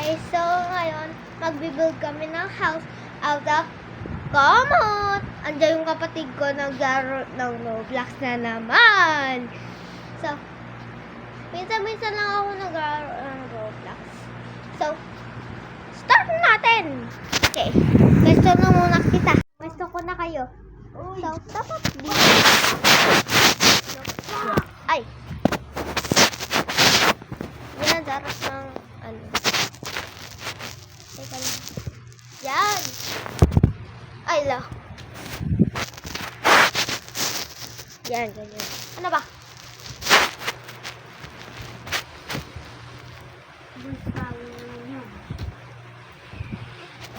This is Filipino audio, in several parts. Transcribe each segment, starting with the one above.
Okay, so ngayon, magbibuild kami ng house out of common. Andiyan yung kapatid ko naglaro ng Roblox na naman. So, minsan-minsan lang ako naglaro ng Roblox. So, start natin! Okay, gusto na muna kita. Gusto ko na kayo. So, dapat dito. Ay! Ginadaras ng ano. Teka lang. Yan! Ay, la. Yan, ganyan. Ano ba?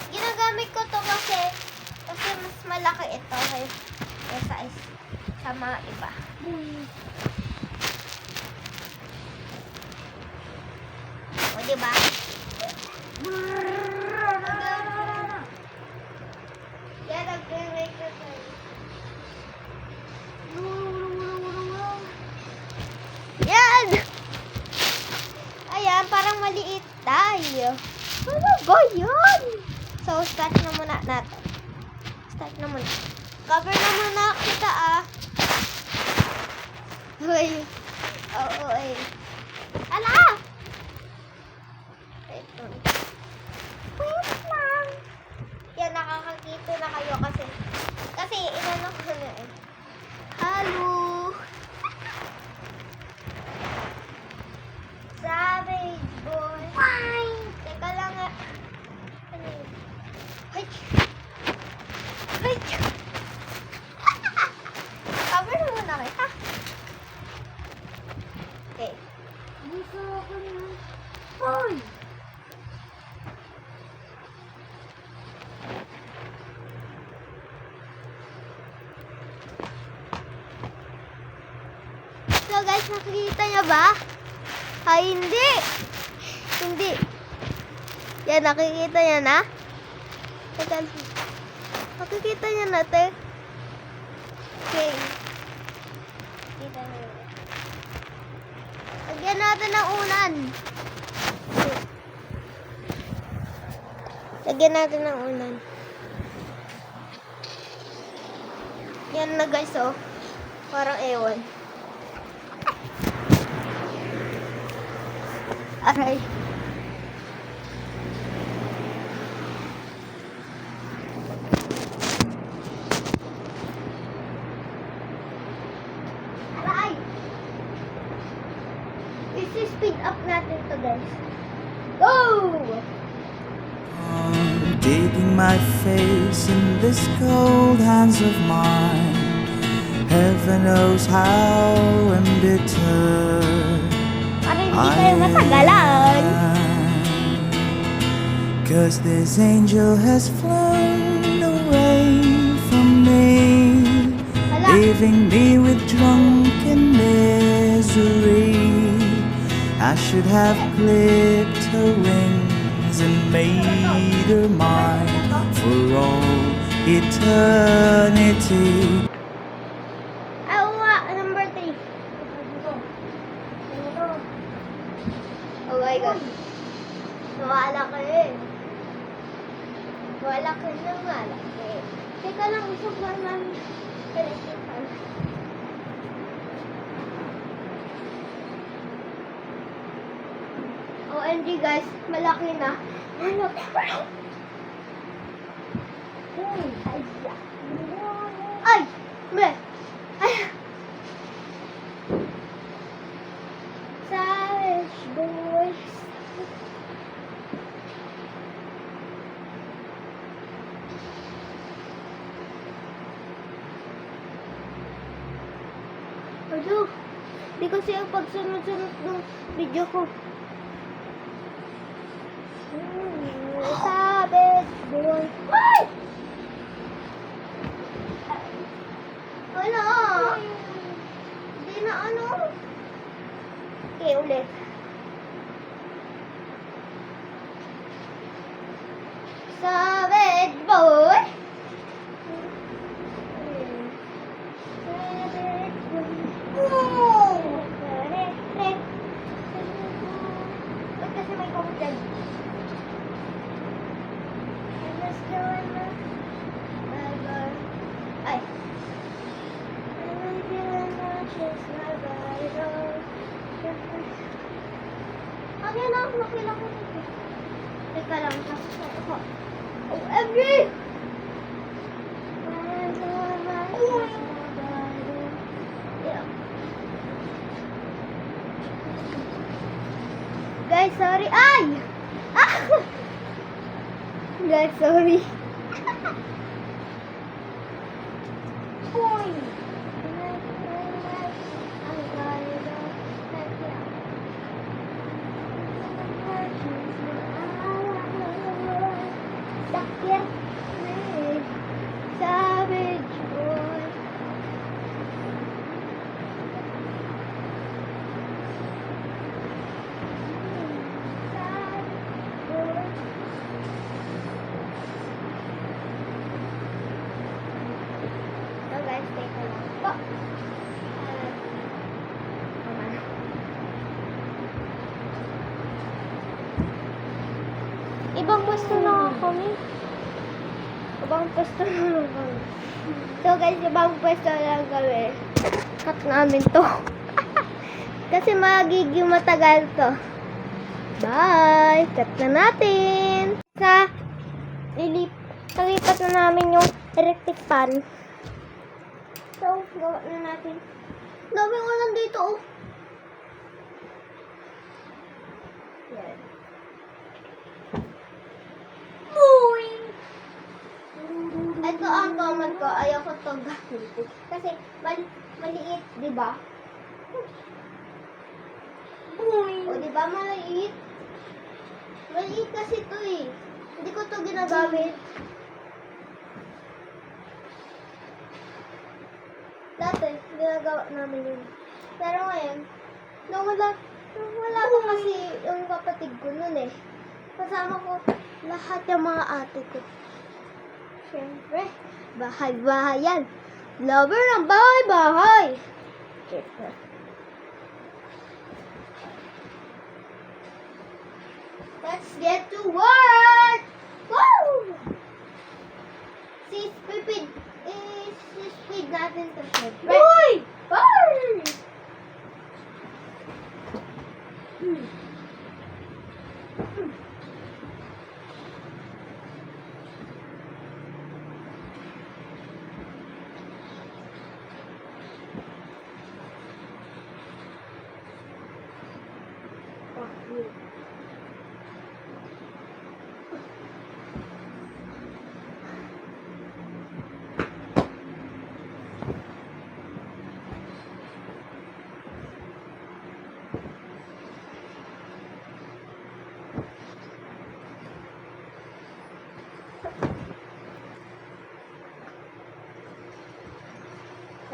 Ginagamit ko to kasi mas malaki ito kaysa sa mga iba. O, diba? Yan, nag-make na tayo. Yan! Ayan, parang maliit tayo. Ano ba yan? So, start na muna natin. Start na muna. Cover na muna kita, ah. Uy. Oo, ay. Ala! Wait lang. Yan, nakakakita na kayo kasi inano ko na eh. Hello! Savage boy. Fine! Teka lang nga. Ano yun? Hay! Hay! Cover na muna kita. Okay. Gusto ako na. Fine! So guys, nakikita niya ba? Ay, hindi. Hindi. Yan, nakikita niya na? Teka, nakikita niya na, te. Okay. Kita niya. Lagyan natin ng unan. Lagyan natin ng unan. Yan na guys, oh. Parang ewan. Aray. Aray! Isi-speed up natin to guys. Go! Digging my face in this cold hands of mine. Heaven knows how embittered Para hindi kayo matagalan. 'Cause this angel has flown away from me, leaving me with drunken misery. I should have clipped her wings and made her mine for all eternity. Number 3. Oh my God. Nawala ka eh. Wala ka na malaki. Teka lang, isang naman. Kalikitan. OMG guys, malaki na. Malaki. Ay! Me! Ay! Savage boys. Ano? Di kasi ang pagsunod-sunod ng video ko. Savage boy. Ay! Ano? Hindi na ano? Okay, ulit. Savage boy. Savage boy. Ba't kasi may comment dyan? ako nito. Teka lang, tapos ako. OMG! Guys, sorry. Ay! Ah! Guys, sorry. Boy! Sakit. Savage boy. So guys, take a lang po. Ibang pwesto na nga kami. Ibang pwesto na lang kami. So guys, ibang pwesto na lang kami. Cut namin to. Kasi magiging matagal to. Bye! Cut na natin. Nalipat na namin yung electric pan. So, gawa na natin. Daming ulan dito, oh. Yan. Boing! Ito ang command ko. Ayaw ko ito gamitin. Kasi maliit, di ba? Boing! O, di ba maliit? Maliit kasi ito eh. Hindi ko ito ginagamit. Dati, ginagawa namin yun. Pero ngayon, nung wala pa kasi yung kapatid ko nun eh. Kasama ko lahat yung mga ate ko. Siyempre, bahay-bahay yan. Lover ng bahay-bahay. Siyempre. Let's get to work! Woo! Si speed natin to siyempre. Uy! Uy!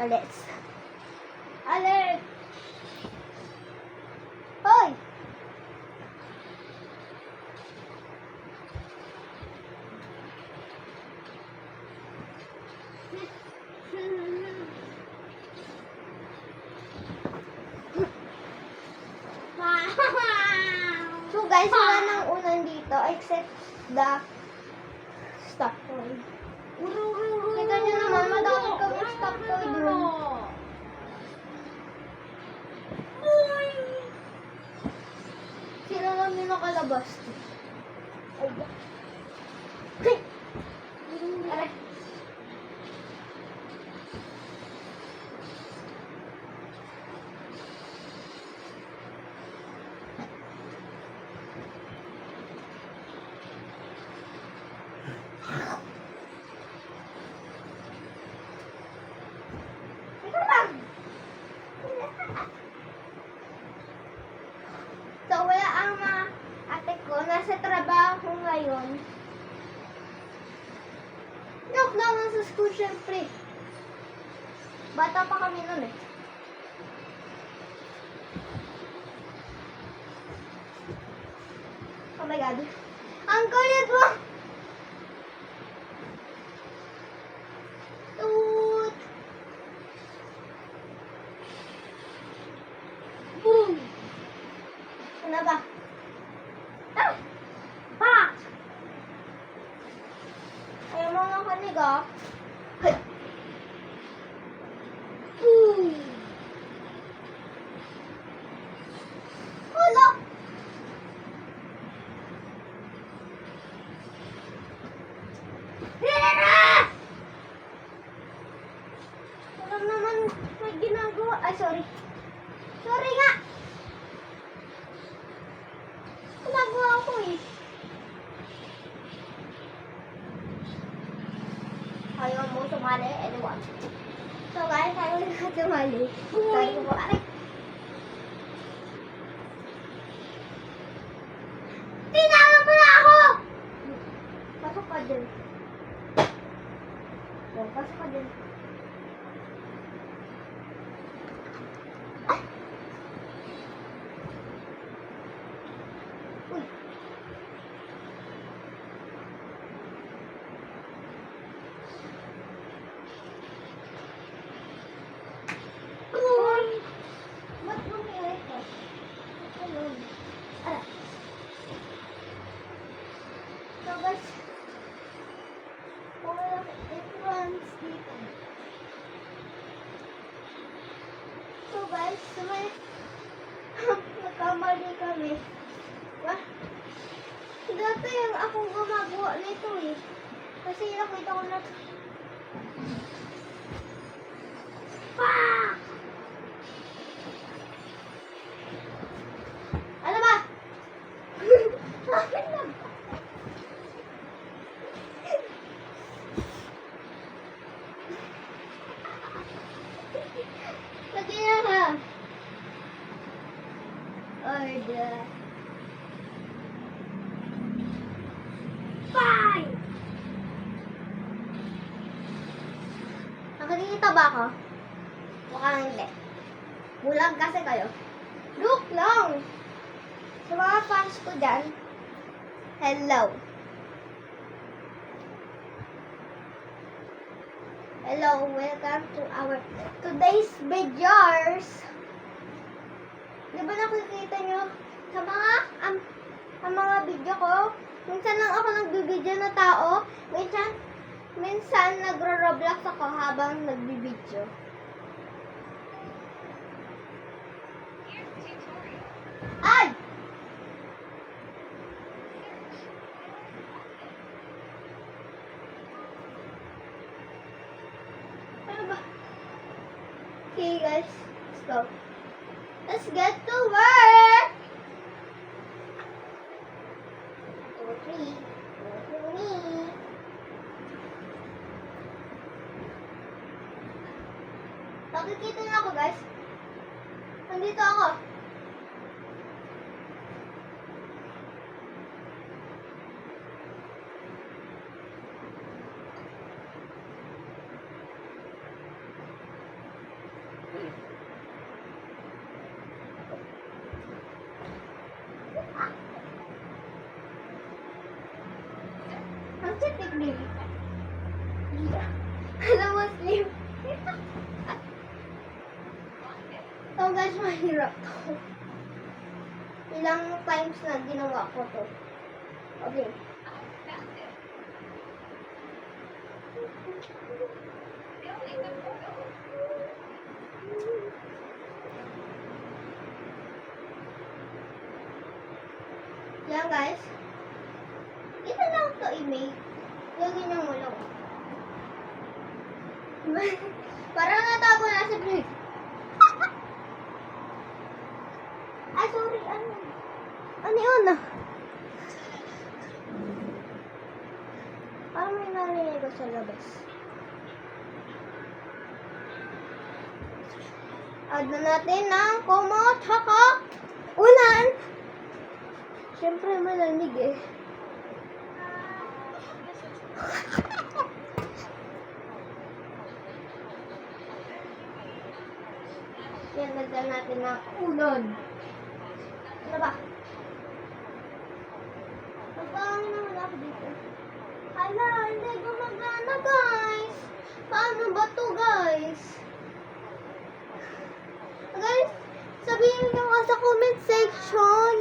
Let's. Alert! Hoy! So guys, wala nang unan dito except the stop toy. Kita nyo naman, madami kami stop toy dun. Sino lang yung nakalabas? Ay, hey! Aray. Ito lang. So, wala ang mga ate ko. Nasa trabaho ngayon. Lockdown sa school, syempre. Bata pa kami nun eh. Oh my God. Ang kulit mo! Toot! Boom! Ano ba? Ah! Pak! Ayaw mo nga kanig ah. Hey! Boom! Hala! sumali, anyone. So guys, ayaw na sumali. Sabi ko po, aray. Tinalo mo na ako! Pasok ka dyan. Oh, pasok ka dyan. Ay! Uy. Uy! Ba't bumili ka? Ano? Ara. So guys, walang entrance dito. So guys, may nagkamali kami. Wah, dati yung akong gumagawa nito eh. Kasi nakita ko na Fuck! Ano ba? Akin na ba? Lagyan na ka. Order. 5! Nakikita ba ako? Mukhang hindi. Bulag kasi kayo. Look lang! Sa mga fans ko dyan, hello. Hello, welcome to our today's videos. Di ba nakikita nyo sa mga video ko? Minsan lang ako nagbibideo na tao. Minsan nagro-roblox ako habang nagbibideo. Ay! Ano ba? Okay guys, let's go. Let's get to work! 2, 3. Nakikita niyo ako guys. Nandito ako. Ang sitik din. Alam mo, Slim. So guys, mahirap to. Ilang times na ginawa ko to. Okay. Yan guys. Ito lang to i-make. Lagyan nyo mo lang. Parang natago na sa plate. Ay, sorry. Ano yun ah? Parang may narinig ko sa labas. Add na natin ng kumot, haka, ulan. Siyempre malamig eh. Yan, lagyan natin ng ulan. Ano ba? Magpangin naman ako dito. Hala, hindi gumagana guys. Paano ba to guys? Guys, sabihin nyo nga sa comment section.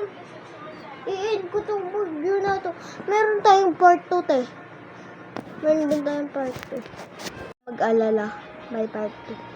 I-end ko tong video na to. Meron tayong part 2 te. Meron din tayong part 2. Mag-alala. May part 2.